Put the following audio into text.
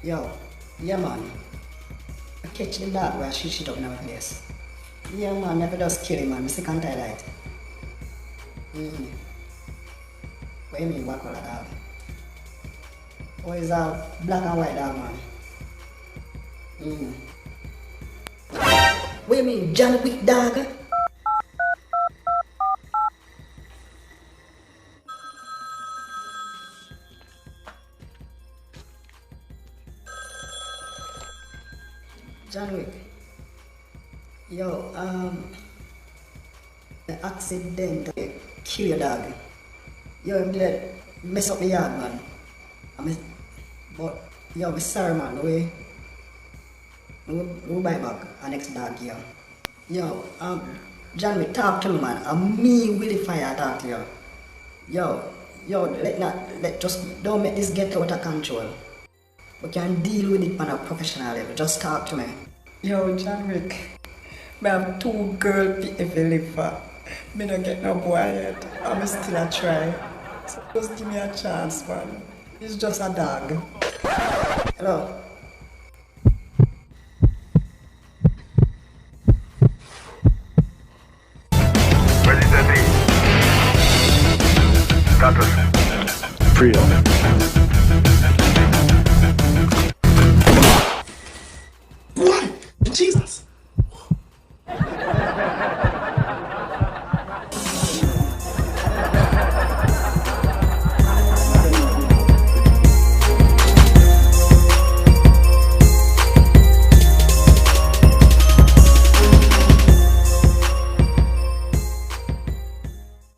Yo, yeah man. I catch the dog where she shit up in our place. Yeah man, never just kill him man, I'm sick and tired of it. What do you mean, what color dog? Oh, it's a black and white dog man. What do you mean, John Wicks dog? John Wick. Yo, the accident kill your dog. Yo, I'm let mess up the yard man. But yo, I'm sorry man, we buy back our next dog here. Yo, John Wick, talk to me man. I'm me Willy fire talk to you. Yo, just don't make this get out of control. We can deal with it on a professional level. Just talk to me. Yo, John Wick, I have 2 girls if you live for. Me don't get no boy yet. I'm still a try. So just give me a chance, man. It's just a dog. Hello. Ready, steady. Status. Freedom.